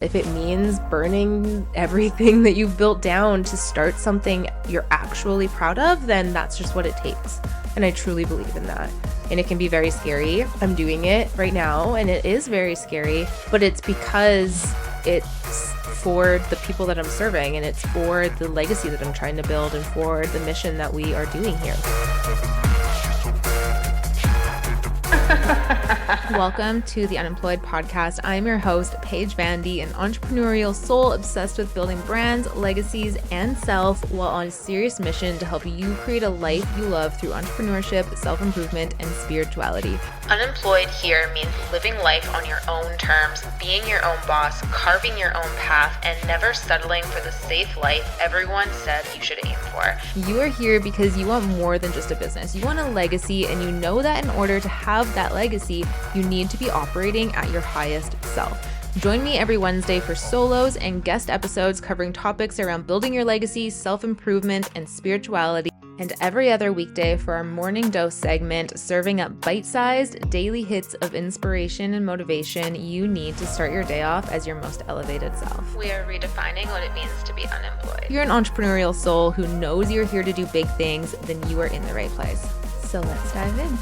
If it means burning everything that you've built down to start something you're actually proud of, then that's just what it takes. And I truly believe in that. And it can be very scary. I'm doing it right now, and it is very scary, but it's because it's for the people that I'm serving, and it's for the legacy that I'm trying to build, and for the mission that we are doing here. Welcome to the Unemployed Podcast. I'm your host, Paige Vandy, an entrepreneurial soul obsessed with building brands, legacies, and self while on a serious mission to help you create a life you love through entrepreneurship, self-improvement, and spirituality. Unemployed here means living life on your own terms, being your own boss, carving your own path, and never settling for the safe life everyone said you should aim for. You are here because you want more than just a business. You want a legacy, and you know that in order to have that legacy, you need to be operating at your highest self. Join me every Wednesday for solos and guest episodes covering topics around building your legacy, self-improvement, and spirituality, and every other weekday for our morning dose segment, serving up bite-sized daily hits of inspiration and motivation you need to start your day off as your most elevated self. We are redefining what it means to be unemployed. If you're an entrepreneurial soul who knows you're here to do big things, then you are in the right place. So let's dive in.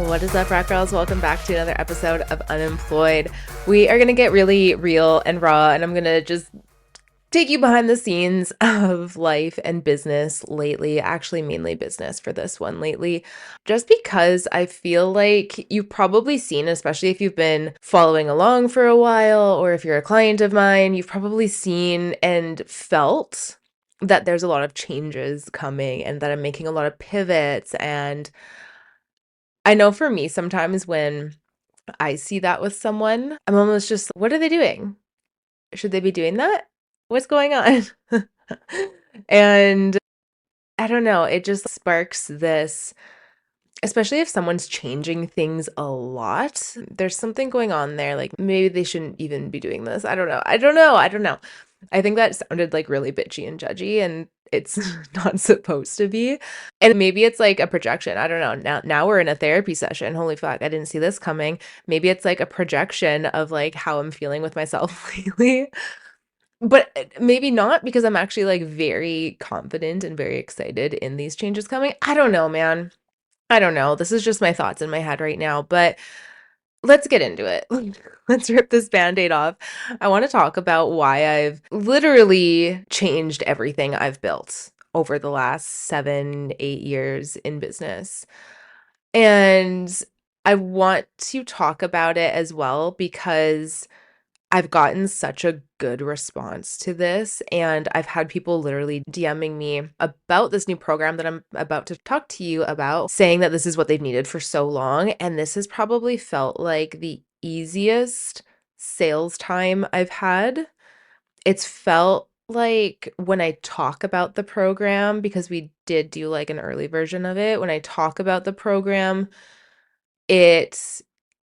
What is up, Rock Girls? Welcome back to another episode of Unemployed. We are going to get really real and raw, and I'm going to just take you behind the scenes of life and business lately, actually mainly business for this one lately, just because I feel like you've probably seen, especially if you've been following along for a while, or if you're a client of mine, you've probably seen and felt that there's a lot of changes coming and that I'm making a lot of pivots. And I know for me, sometimes when I see that with someone, I'm almost just, what are they doing? Should they be doing that? What's going on? And I don't know, it just sparks this, especially if someone's changing things a lot. There's something going on there, like maybe they shouldn't even be doing this. I don't know. I think that sounded like really bitchy and judgy, and it's not supposed to be. And maybe it's like a projection. I don't know. Now we're in a therapy session. Holy fuck, I didn't see this coming. Maybe it's like a projection of like how I'm feeling with myself lately. But maybe not, because I'm actually like very confident and very excited in these changes coming. I don't know, man. I don't know. This is just my thoughts in my head right now, but let's get into it. Let's rip this Band-Aid off. I want to talk about why I've literally changed everything I've built over the last 7-8 years in business. And I want to talk about it as well because I've gotten such a good response to this, and I've had people literally DMing me about this new program that I'm about to talk to you about, saying that this is what they've needed for so long, and this has probably felt like the easiest sales time I've had. It's felt like when I talk about the program, because we did do like an early version of it, when I talk about the program, it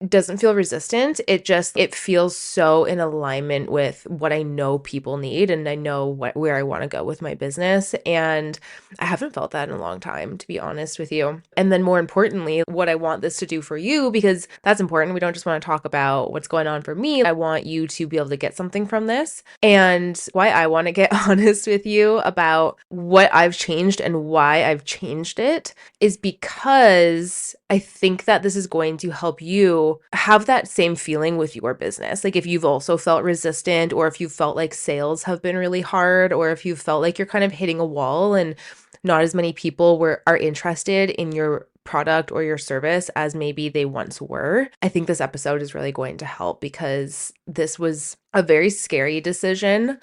doesn't feel resistant. It feels so in alignment with what I know people need, and I know where I want to go with my business. And I haven't felt that in a long time, to be honest with you. And then more importantly, what I want this to do for you, because that's important. We don't just want to talk about what's going on for me. I want you to be able to get something from this. And why I want to get honest with you about what I've changed and why I've changed it is because I think that this is going to help you have that same feeling with your business. Like if you've also felt resistant, or if you felt like sales have been really hard, or if you felt like you're kind of hitting a wall and not as many people are interested in your product or your service as maybe they once were, I think this episode is really going to help, because this was a very scary decision.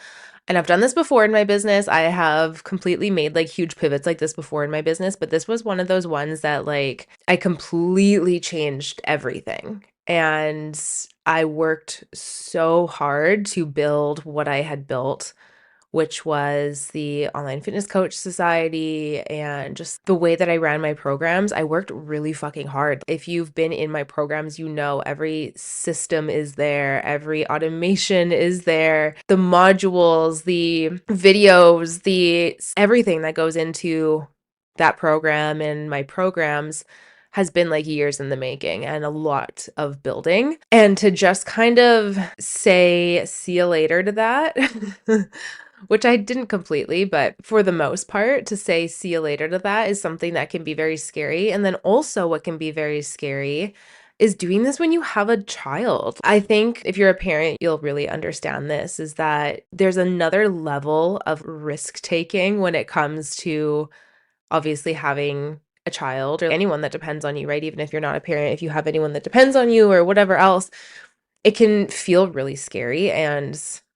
And I've done this before in my business. I have completely made like huge pivots like this before in my business, but this was one of those ones that like I completely changed everything. And I worked so hard to build what I had built, which was the Online Fitness Coach Society, and just the way that I ran my programs. I worked really fucking hard. If you've been in my programs, you know every system is there, every automation is there, the modules, the videos, the everything that goes into that program and my programs has been like years in the making and a lot of building. And to just kind of say, see you later to that, which I didn't completely, but for the most part, to say, see you later to that is something that can be very scary. And then also, what can be very scary is doing this when you have a child. I think if you're a parent, you'll really understand this, is that there's another level of risk taking when it comes to obviously having a child or anyone that depends on you, right? Even if you're not a parent, if you have anyone that depends on you or whatever else, it can feel really scary. And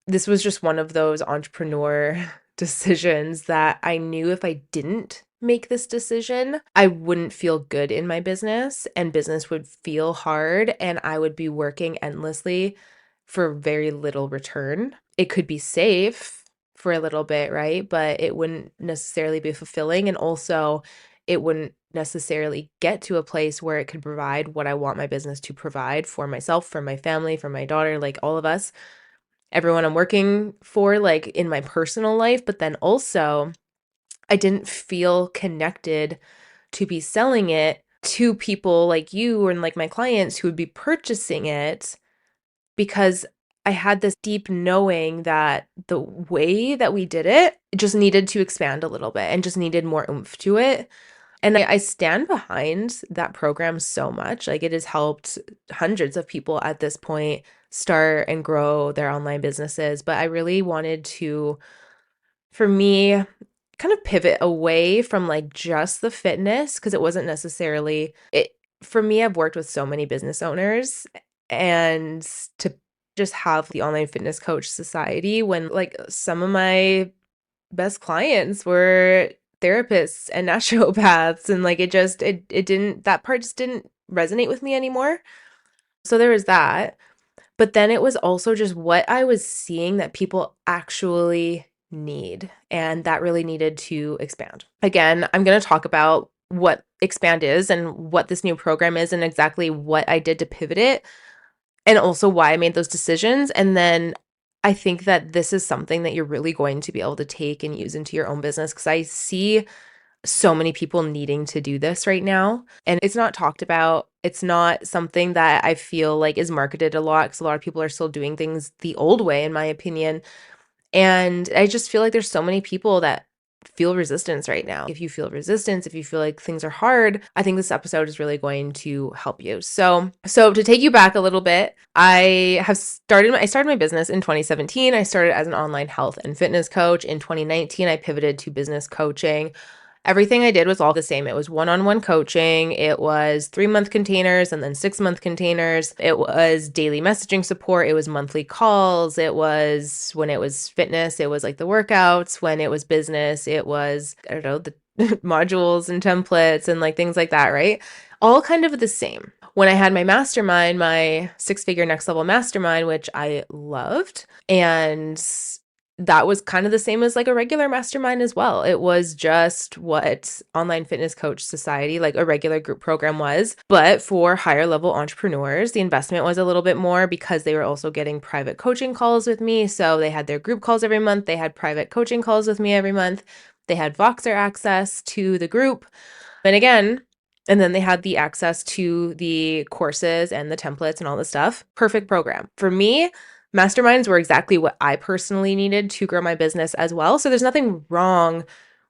this was just one of those entrepreneur decisions that I knew if I didn't make this decision, I wouldn't feel good in my business and business would feel hard and I would be working endlessly for very little return. It could be safe for a little bit, right? But it wouldn't necessarily be fulfilling. And also, it wouldn't necessarily get to a place where it could provide what I want my business to provide for myself, for my family, for my daughter, like all of us, everyone I'm working for, like in my personal life. But then also, I didn't feel connected to be selling it to people like you and like my clients who would be purchasing it because I had this deep knowing that the way that we did it just needed to expand a little bit and just needed more oomph to it. And I stand behind that program so much. Like it has helped hundreds of people at this point start and grow their online businesses. But I really wanted to, for me, kind of pivot away from like just the fitness because it wasn't necessarily it. For me, I've worked with so many business owners and to just have the online fitness coach society when like some of my best clients were therapists and naturopaths and like it didn't, that part just didn't resonate with me anymore. So there was that. But then it was also just what I was seeing that people actually need. And that really needed to expand. Again, I'm going to talk about what Expand is and what this new program is and exactly what I did to pivot it and also why I made those decisions. And then I think that this is something that you're really going to be able to take and use into your own business because I see so many people needing to do this right now. And it's not talked about. It's not something that I feel like is marketed a lot because a lot of people are still doing things the old way, in my opinion. And I just feel like there's so many people that feel resistance right now. If you feel resistance, if you feel like things are hard, I think this episode is really going to help you. So to take you back a little bit, I started my business in 2017. I started as an online health and fitness coach. In 2019, I pivoted to business coaching. Everything I did was all the same. It was one-on-one coaching. It was 3-month containers and then 6-month containers. It was daily messaging support. It was monthly calls. It was, when it was fitness, it was like the workouts. When it was business, it was, I don't know, the modules and templates and like things like that, right? All kind of the same. When I had my mastermind, my 6-figure next level mastermind, which I loved, and that was kind of the same as like a regular mastermind as well. It was just what Online Fitness Coach Society, like a regular group program was, but for higher level entrepreneurs, the investment was a little bit more because they were also getting private coaching calls with me. So they had their group calls every month. They had private coaching calls with me every month. They had Voxer access to the group. And then they had the access to the courses and the templates and all the stuff. Perfect program. For me, masterminds were exactly what I personally needed to grow my business as well. So there's nothing wrong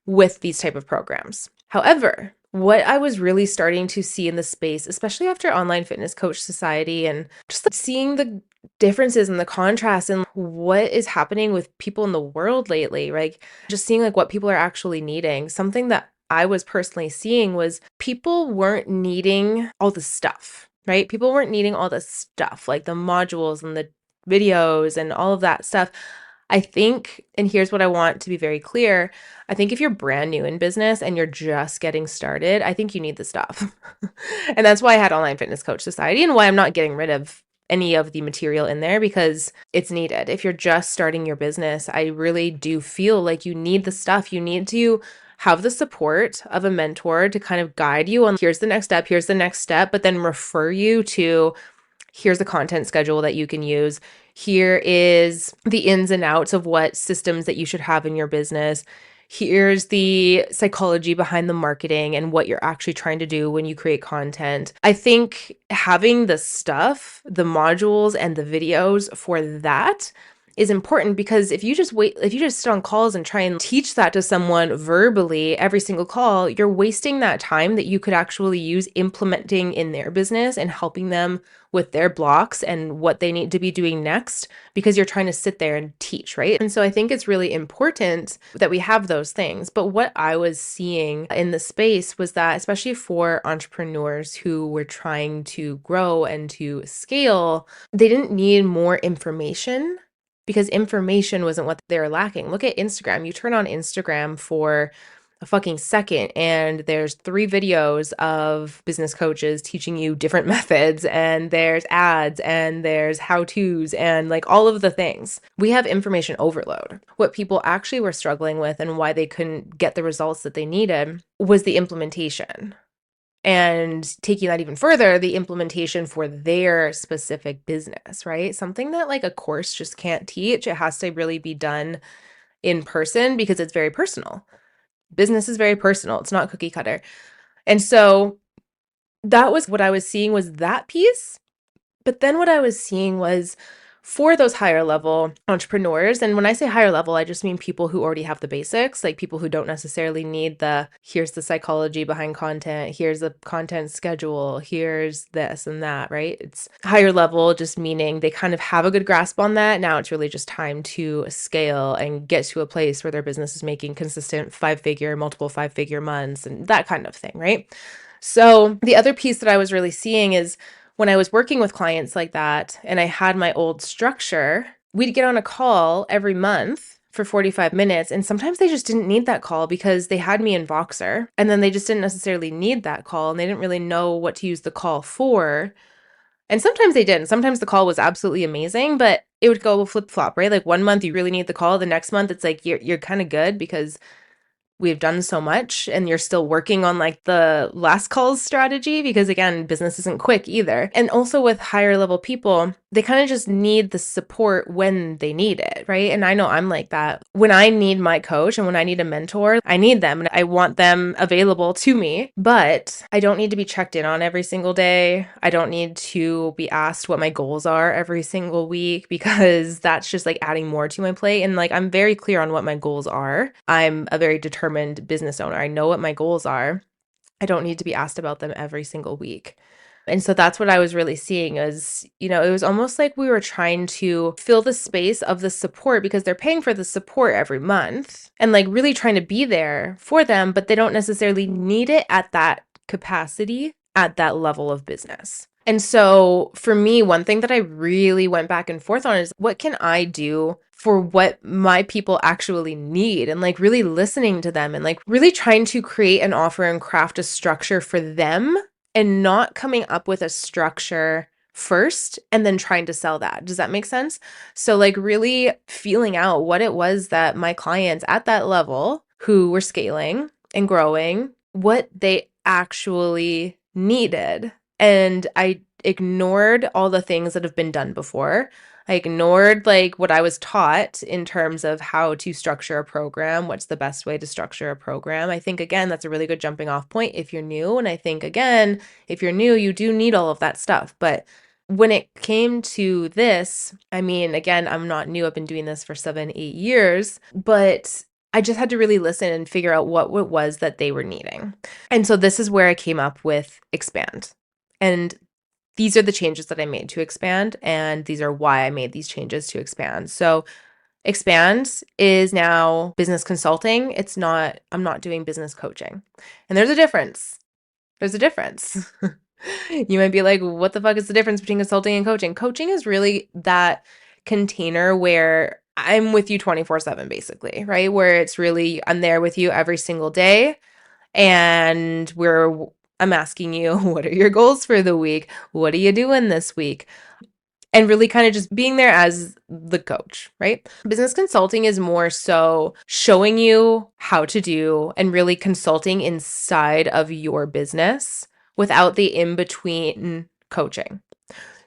with these type of programs. However, what I was really starting to see in the space, especially after Online Fitness Coach Society and just like seeing the differences and the contrast and what is happening with people in the world lately, like just seeing like what people are actually needing. Something that I was personally seeing was people weren't needing all the stuff, right? People weren't needing all the stuff, like the modules and the videos and all of that stuff. I think, and here's what I want to be very clear. I think if you're brand new in business and you're just getting started, I think you need the stuff. And that's why I had Online Fitness Coach Society and why I'm not getting rid of any of the material in there because it's needed. If you're just starting your business, I really do feel like you need the stuff. You need to have the support of a mentor to kind of guide you on here's the next step, but then refer you to here's the content schedule that you can use. Here is the ins and outs of what systems that you should have in your business. Here's the psychology behind the marketing and what you're actually trying to do when you create content. I think having the stuff, the modules and the videos for that is important, because if you just sit on calls and try and teach that to someone verbally every single call, you're wasting that time that you could actually use implementing in their business and helping them with their blocks and what they need to be doing next, because you're trying to sit there and teach, right? And so I think it's really important that we have those things. But what I was seeing in the space was that, especially for entrepreneurs who were trying to grow and to scale, they didn't need more information, because information wasn't what they were lacking. Look at Instagram. You turn on Instagram for a fucking second and there's 3 videos of business coaches teaching you different methods, and there's ads and there's how-tos and like all of the things. We have information overload. What people actually were struggling with and why they couldn't get the results that they needed was the implementation. And taking that even further, the implementation for their specific business, right? Something that like a course just can't teach. It has to really be done in person because it's very personal. Business is very personal. It's not cookie cutter. And so that was what I was seeing, was that piece. But then what I was seeing was for those higher level entrepreneurs, and when I say higher level, I just mean people who already have the basics, like people who don't necessarily need here's the psychology behind content, here's the content schedule, here's this and that, right? It's higher level, just meaning they kind of have a good grasp on that. Now it's really just time to scale and get to a place where their business is making consistent multiple 5-figure months and that kind of thing, right? So the other piece that I was really seeing is, when I was working with clients like that and I had my old structure, we'd get on a call every month for 45 minutes. And sometimes they just didn't need that call because they had me in Voxer, and then they just didn't necessarily need that call and they didn't really know what to use the call for. And sometimes they didn't. Sometimes the call was absolutely amazing, but it would go flip-flop, right? Like one month you really need the call. The next month it's like you're kind of good because we've done so much and you're still working on like the last calls strategy, because again, business isn't quick either. And also with higher level people, they kind of just need the support when they need it, right? And I know I'm like that. When I need my coach and when I need a mentor, I need them and I want them available to me, but I don't need to be checked in on every single day. I don't need to be asked what my goals are every single week, because that's just like adding more to my plate. And like, I'm very clear on what my goals are. I'm a very determined business owner. I know what my goals are. I don't need to be asked about them every single week. And so that's what I was really seeing is, it was almost like we were trying to fill the space of the support, because they're paying for the support every month and like really trying to be there for them, but they don't necessarily need it at that capacity, at that level of business. And so for me, one thing that I really went back and forth on is, what can I do for what my people actually need, and like really listening to them and like really trying to create an offer and craft a structure for them, and not coming up with a structure first and then trying to sell that. Does that make sense? So like really feeling out what it was that my clients at that level who were scaling and growing, what they actually needed. And I ignored all the things that have been done before. I ignored like what I was taught in terms of how to structure a program, what's the best way to structure a program. I think, again, that's a really good jumping off point if you're new. And I think, again, if you're new, you do need all of that stuff. But when it came to this, I mean, again, I'm not new. I've been doing this for 7-8 years, but I just had to really listen and figure out what it was that they were needing. And so this is where I came up with Expand. And these are the changes that I made to Expand, and these are why I made these changes to Expand. So Expand is now business consulting. I'm not doing business coaching. And there's a difference. There's a difference. You might be like, what the fuck is the difference between consulting and coaching? Coaching is really that container where I'm with you 24/7, basically, right? Where it's really, I'm there with you every single day. And I'm asking you, what are your goals for the week? What are you doing this week? And really kind of just being there as the coach, right? Business consulting is more so showing you how to do and really consulting inside of your business without the in-between coaching.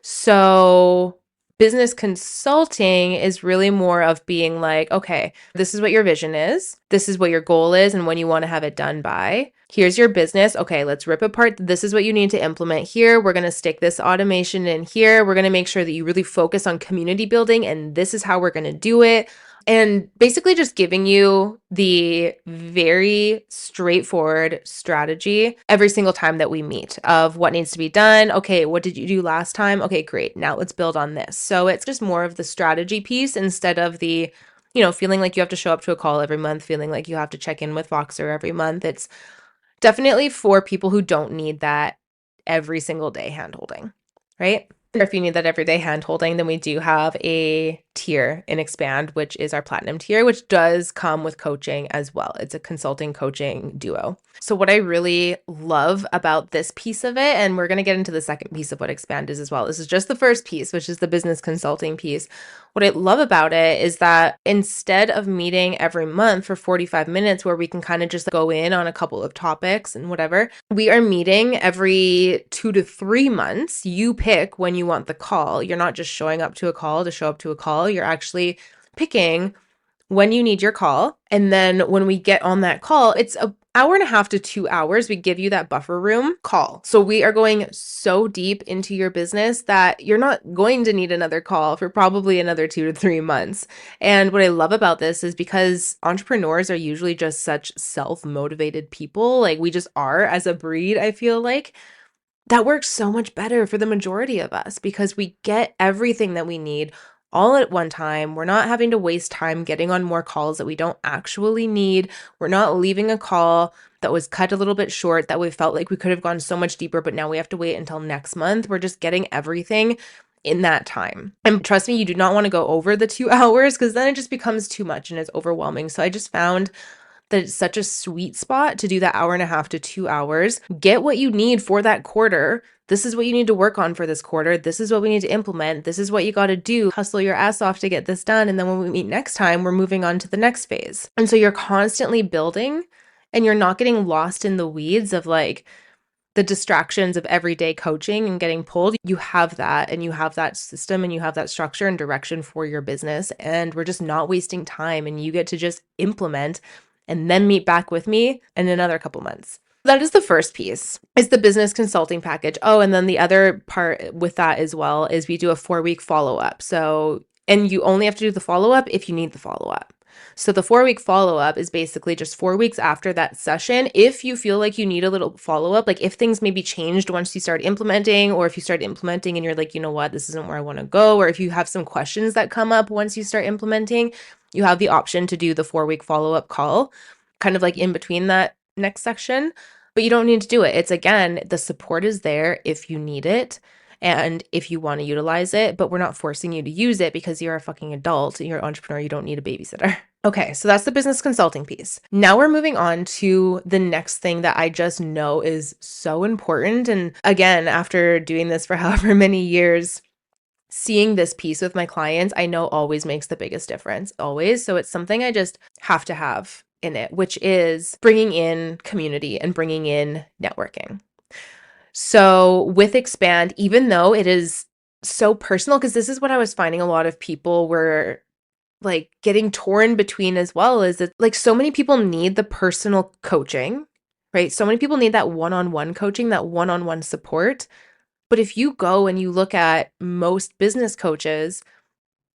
So Business consulting is really more of being like, okay, this is what your vision is. This is what your goal is and when you want to have it done by. Here's your business. Okay, let's rip apart. This is what you need to implement here. We're going to stick this automation in here. We're going to make sure that you really focus on community building, and this is how we're going to do it. And basically just giving you the very straightforward strategy every single time that we meet of what needs to be done. Okay, what did you do last time? Okay, great. Now let's build on this. So it's just more of the strategy piece instead of the, feeling like you have to show up to a call every month, feeling like you have to check in with Voxer every month. It's definitely for people who don't need that every single day handholding, right? Or if you need that everyday hand-holding, then we do have a tier in Expand, which is our platinum tier, which does come with coaching as well. It's a consulting coaching duo. So what I really love about this piece of it, and we're going to get into the second piece of what Expand is as well. This is just the first piece, which is the business consulting piece. What I love about it is that instead of meeting every month for 45 minutes where we can kind of just go in on a couple of topics and whatever, we are meeting every 2 to 3 months. You pick when you want the call. You're not just showing up to a call to show up to a call. You're actually picking when you need your call. And then when we get on that call, it's an hour and a half to 2 hours. We give you that buffer room call. So we are going so deep into your business that you're not going to need another call for probably another 2 to 3 months. And what I love about this is because entrepreneurs are usually just such self-motivated people. Like we just are as a breed, I feel like. That works so much better for the majority of us because we get everything that we need all at one time. We're not having to waste time getting on more calls that we don't actually need. We're not leaving a call that was cut a little bit short that we felt like we could have gone so much deeper, but now we have to wait until next month. We're just getting everything in that time. And trust me, you do not want to go over the 2 hours because then it just becomes too much and it's overwhelming. So I just found that it's such a sweet spot to do that hour and a half to 2 hours. Get what you need for that quarter. This is what you need to work on for this quarter. This is what we need to implement. This is what you got to do. Hustle your ass off to get this done. And then when we meet next time, we're moving on to the next phase. And so you're constantly building and you're not getting lost in the weeds of like the distractions of everyday coaching and getting pulled. You have that and you have that system and you have that structure and direction for your business. And we're just not wasting time and you get to just implement and then meet back with me in another couple months. That is the first piece, is the business consulting package. Oh, and then the other part with that as well is we do a 4-week follow-up. So, and you only have to do the follow-up if you need the follow-up. So the 4-week follow-up is basically just 4 weeks after that session. If you feel like you need a little follow-up, like if things maybe changed once you start implementing, or if you start implementing and you're like, you know what, this isn't where I want to go, or if you have some questions that come up once you start implementing, you have the option to do the 4-week follow-up call, kind of like in between that next section, but you don't need to do it. It's again, the support is there if you need it and if you want to utilize it, but we're not forcing you to use it because you're a fucking adult, you're an entrepreneur, you don't need a babysitter. Okay, so that's the business consulting piece. Now we're moving on to the next thing that I just know is so important. And again, after doing this for however many years, seeing this piece with my clients, I know always makes the biggest difference, always. So it's something I just have to have in it, which is bringing in community and bringing in networking. So with Expand, even though it is so personal, because this is what I was finding a lot of people were like getting torn between as well, is that like so many people need the personal coaching, right? So many people need that one-on-one coaching, that one-on-one support. But if you go and you look at most business coaches,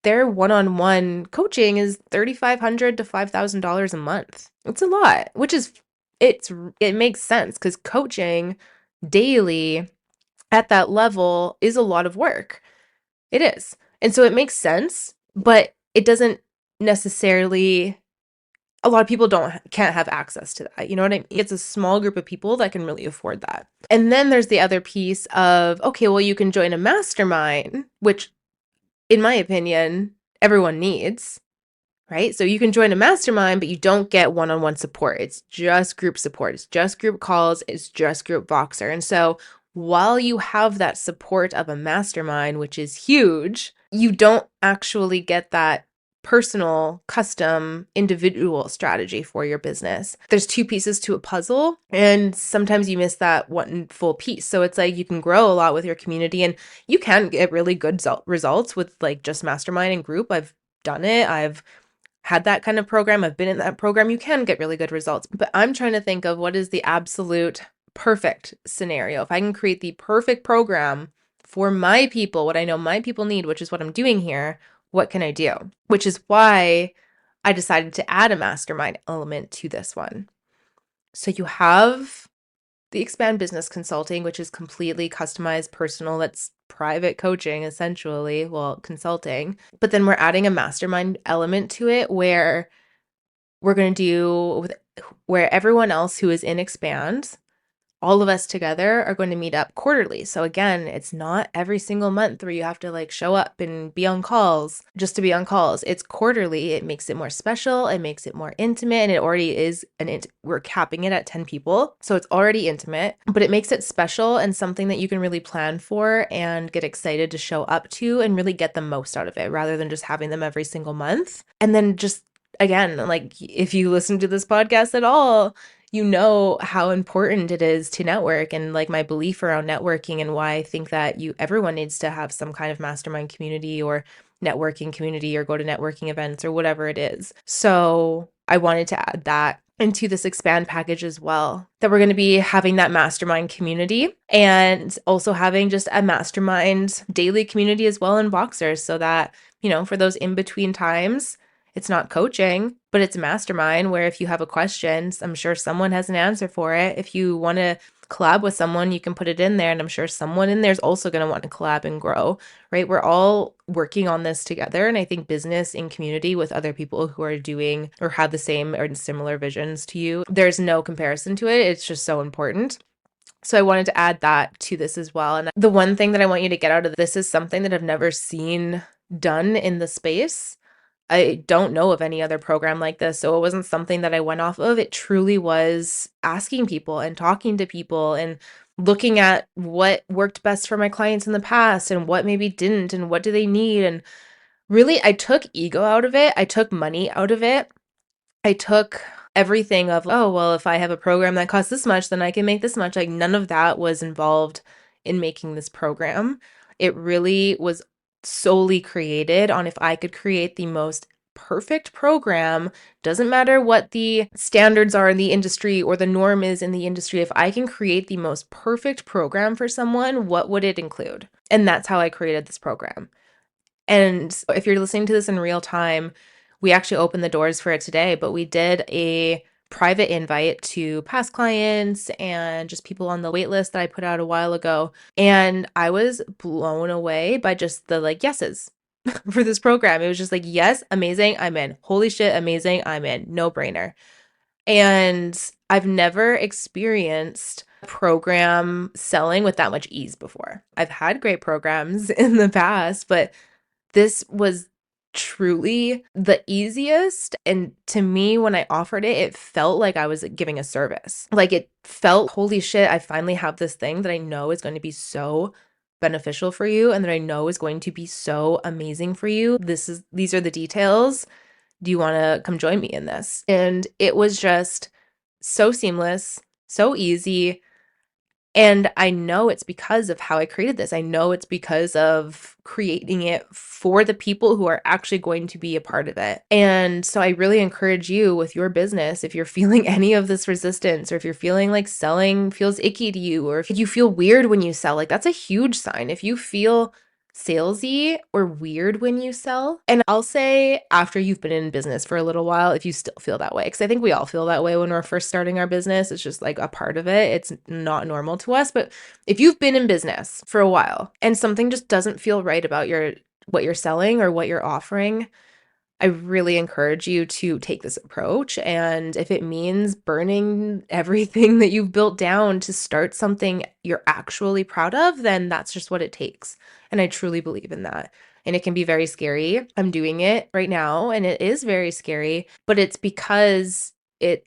their one-on-one coaching is $3,500 to $5,000 a month. It's a lot, which is it makes sense because coaching daily at that level is a lot of work. It is. And so it makes sense, but it doesn't necessarily, a lot of people can't have access to that. You know what I mean? It's a small group of people that can really afford that. And then there's the other piece of, okay, well, you can join a mastermind, which in my opinion, everyone needs, right? So you can join a mastermind, but you don't get one-on-one support. It's just group support. It's just group calls. It's just group Voxer. And so while you have that support of a mastermind, which is huge, you don't actually get that personal, custom, individual strategy for your business. There's two pieces to a puzzle, and sometimes you miss that one full piece. So it's like you can grow a lot with your community, and you can get really good results with like just Mastermind and group. I've done it. I've had that kind of program. I've been in that program. You can get really good results. But I'm trying to think of what is the absolute perfect scenario. If I can create the perfect program for my people, what I know my people need, which is what I'm doing here, what can I do? Which is why I decided to add a mastermind element to this one. So you have the Expand Business Consulting, which is completely customized, personal, that's private coaching, essentially, well, consulting. But then we're adding a mastermind element to it where we're going to do with where everyone else who is in Expand, all of us together are going to meet up quarterly. So again, it's not every single month where you have to like show up and be on calls just to be on calls. It's quarterly. It makes it more special. It makes it more intimate. And it already is we're capping it at 10 people. So it's already intimate, but it makes it special and something that you can really plan for and get excited to show up to and really get the most out of it rather than just having them every single month. And then just again, like if you listen to this podcast at all, you know how important it is to network and like my belief around networking and why I think that everyone needs to have some kind of mastermind community or networking community or go to networking events or whatever it is. So I wanted to add that into this Expand package as well, that we're going to be having that mastermind community and also having just a mastermind daily community as well in Boxers so that, for those in between times, it's not coaching, but it's a mastermind where if you have a question, I'm sure someone has an answer for it. If you want to collab with someone, you can put it in there. And I'm sure someone in there is also going to want to collab and grow, right? We're all working on this together. And I think business in community with other people who are doing or have the same or similar visions to you, there's no comparison to it. It's just so important. So I wanted to add that to this as well. And the one thing that I want you to get out of this is something that I've never seen done in the space. I don't know of any other program like this, so it wasn't something that I went off of. It truly was asking people and talking to people and looking at what worked best for my clients in the past and what maybe didn't and what do they need. And really, I took ego out of it. I took money out of it. I took everything of, oh, well, if I have a program that costs this much, then I can make this much. Like none of that was involved in making this program. It really was solely created on if I could create the most perfect program, doesn't matter what the standards are in the industry or the norm is in the industry, if I can create the most perfect program for someone, what would it include? And that's how I created this program. And if you're listening to this in real time, we actually opened the doors for it today, but we did a private invite to past clients and just people on the wait list that I put out a while ago. And I was blown away by just the like yeses for this program. It was just like, yes, amazing, I'm in. Holy shit, amazing, I'm in. No brainer. And I've never experienced program selling with that much ease before. I've had great programs in the past, but this was truly the easiest. And to me, when I offered it, it felt like I was giving a service. Like it felt, holy shit, I finally have this thing that I know is going to be so beneficial for you and that I know is going to be so amazing for you. These are the details. Do you want to come join me in this? And it was just so seamless, so easy. And I know it's because of how I created this. I know it's because of creating it for the people who are actually going to be a part of it. And so I really encourage you with your business, if you're feeling any of this resistance, or if you're feeling like selling feels icky to you, or if you feel weird when you sell, like that's a huge sign. If you feel salesy or weird when you sell. And I'll say after you've been in business for a little while, if you still feel that way, because I think we all feel that way when we're first starting our business. It's just like a part of it. It's not normal to us. But if you've been in business for a while and something just doesn't feel right about what you're selling or what you're offering, I really encourage you to take this approach. And if it means burning everything that you've built down to start something you're actually proud of, then that's just what it takes. And I truly believe in that. And it can be very scary. I'm doing it right now, and it is very scary, but it's because it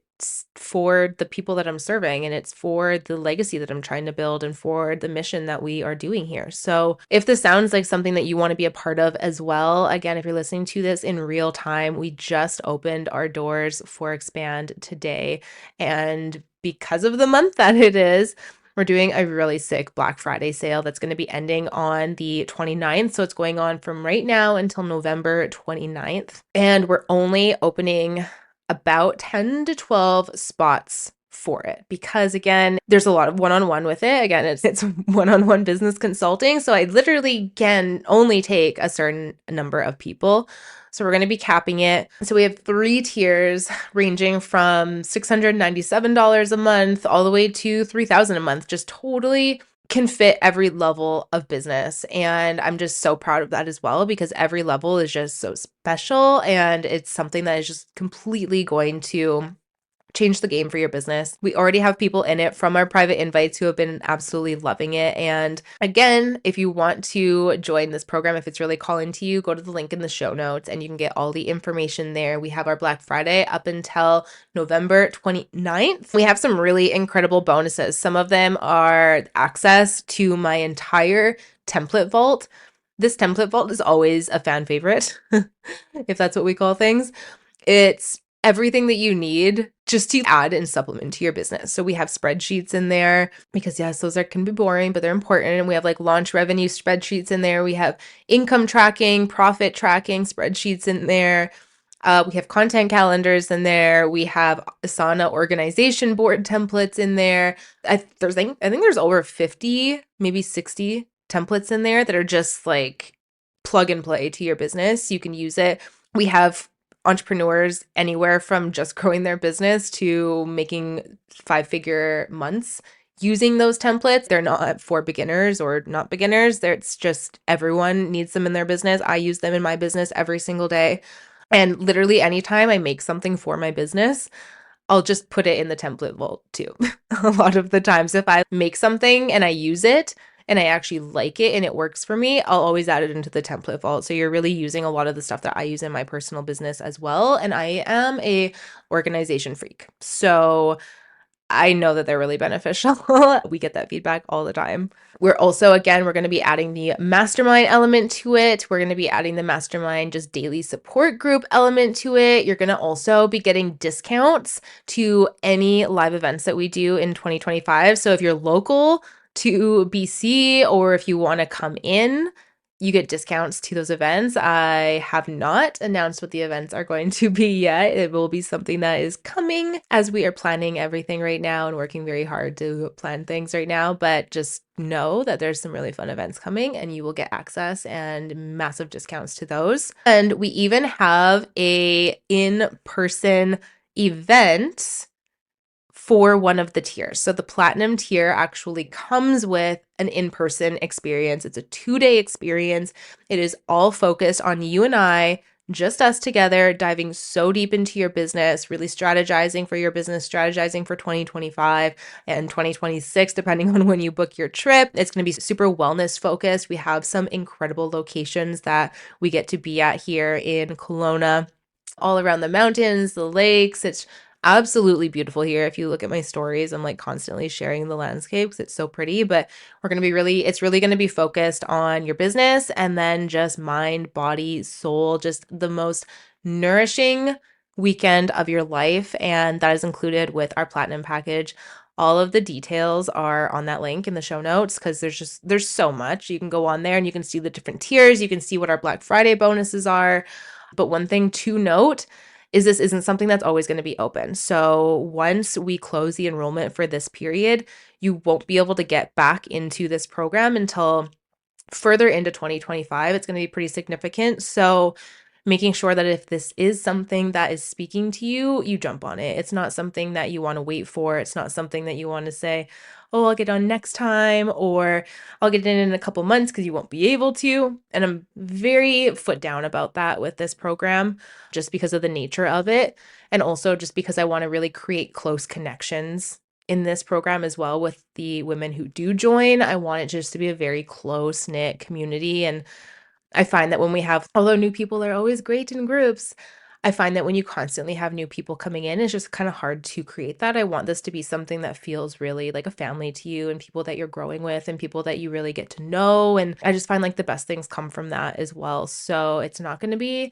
for the people that I'm serving, and it's for the legacy that I'm trying to build and for the mission that we are doing here. So if this sounds like something that you want to be a part of as well, again, if you're listening to this in real time, we just opened our doors for Expand today. And because of the month that it is, we're doing a really sick Black Friday sale that's going to be ending on the 29th. So it's going on from right now until November 29th. And we're only opening about 10 to 12 spots for it because, again, there's a lot of one-on-one with it. Again, it's one-on-one business consulting. So I literally can only take a certain number of people. So we're going to be capping it. So we have 3 tiers ranging from $697 a month all the way to $3,000 a month, just totally can fit every level of business. And I'm just so proud of that as well, because every level is just so special. And it's something that is just completely going to change the game for your business. We already have people in it from our private invites who have been absolutely loving it. And again, if you want to join this program, if it's really calling to you, go to the link in the show notes and you can get all the information there. We have our Black Friday up until November 29th. We have some really incredible bonuses. Some of them are access to my entire template vault. This template vault is always a fan favorite, if that's what we call things. It's everything that you need just to add and supplement to your business. So we have spreadsheets in there because, yes, those can be boring, but they're important. And we have like launch revenue spreadsheets in there. We have income tracking, profit tracking spreadsheets in there. We have content calendars in there. We have Asana organization board templates in there. I think there's over 50, maybe 60 templates in there that are just like plug and play to your business. You can use it. We have entrepreneurs anywhere from just growing their business to making 5-figure months using those templates. They're not for beginners or not beginners. It's just everyone needs them in their business. I use them in my business every single day. And literally anytime I make something for my business, I'll just put it in the template vault too. A lot of the times, if I make something and I use it, and I actually like it and it works for me, I'll always add it into the template vault. So you're really using a lot of the stuff that I use in my personal business as well. And I am a organization freak. So I know that they're really beneficial. We get that feedback all the time. We're going to be adding the Mastermind element to it. We're going to be adding the Mastermind just daily support group element to it. You're going to also be getting discounts to any live events that we do in 2025. So if you're local to BC, or if you want to come in, you get discounts to those events. I have not announced what the events are going to be yet. It will be something that is coming as we are planning everything right now and working very hard to plan things right now. But just know that there's some really fun events coming and you will get access and massive discounts to those. And we even have a in-person event for one of the tiers. So the platinum tier actually comes with an in-person experience. It's a 2-day experience. It is all focused on you and I, just us together, diving so deep into your business, really strategizing for your business, strategizing for 2025 and 2026, depending on when you book your trip. It's going to be super wellness focused. We have some incredible locations that we get to be at here in Kelowna, all around the mountains, the lakes. It's absolutely beautiful here. If you look at my stories, I'm like constantly sharing the landscape because it's so pretty, but it's really going to be focused on your business and then just mind, body, soul, just the most nourishing weekend of your life. And that is included with our platinum package. All of the details are on that link in the show notes because there's so much. You can go on there and you can see the different tiers. You can see what our Black Friday bonuses are. But one thing to note is this isn't something that's always going to be open. So once we close the enrollment for this period, you won't be able to get back into this program until further into 2025. It's going to be pretty significant. So making sure that if this is something that is speaking to you, you jump on it. It's not something that you want to wait for. It's not something that you want to say, oh, I'll get on next time, or I'll get in a couple months, because you won't be able to. And I'm very foot down about that with this program, just because of the nature of it. And also just because I want to really create close connections in this program as well with the women who do join. I want it just to be a very close-knit community. And I find that when we have, although new people are always great in groups, I find that when you constantly have new people coming in, it's just kind of hard to create that. I want this to be something that feels really like a family to you and people that you're growing with and people that you really get to know. And I just find like the best things come from that as well. So it's not going to be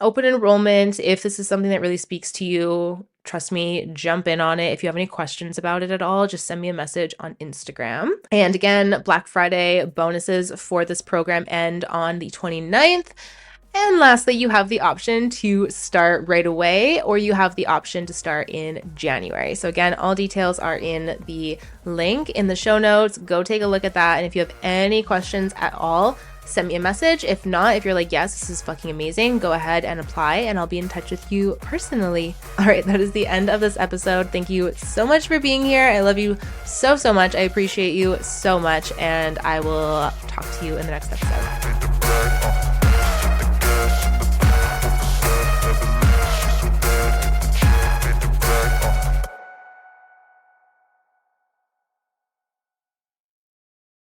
open enrollment. If this is something that really speaks to you, trust me, jump in on it. If you have any questions about it at all, just send me a message on Instagram. And again, Black Friday bonuses for this program end on the 29th. And lastly, you have the option to start right away, or you have the option to start in January. So again, all details are in the link in the show notes. Go take a look at that. And if you have any questions at all, send me a message. If not, if you're like, yes, this is fucking amazing, go ahead and apply and I'll be in touch with you personally. All right, that is the end of this episode. Thank you so much for being here. I love you so, so much. I appreciate you so much. And I will talk to you in the next episode.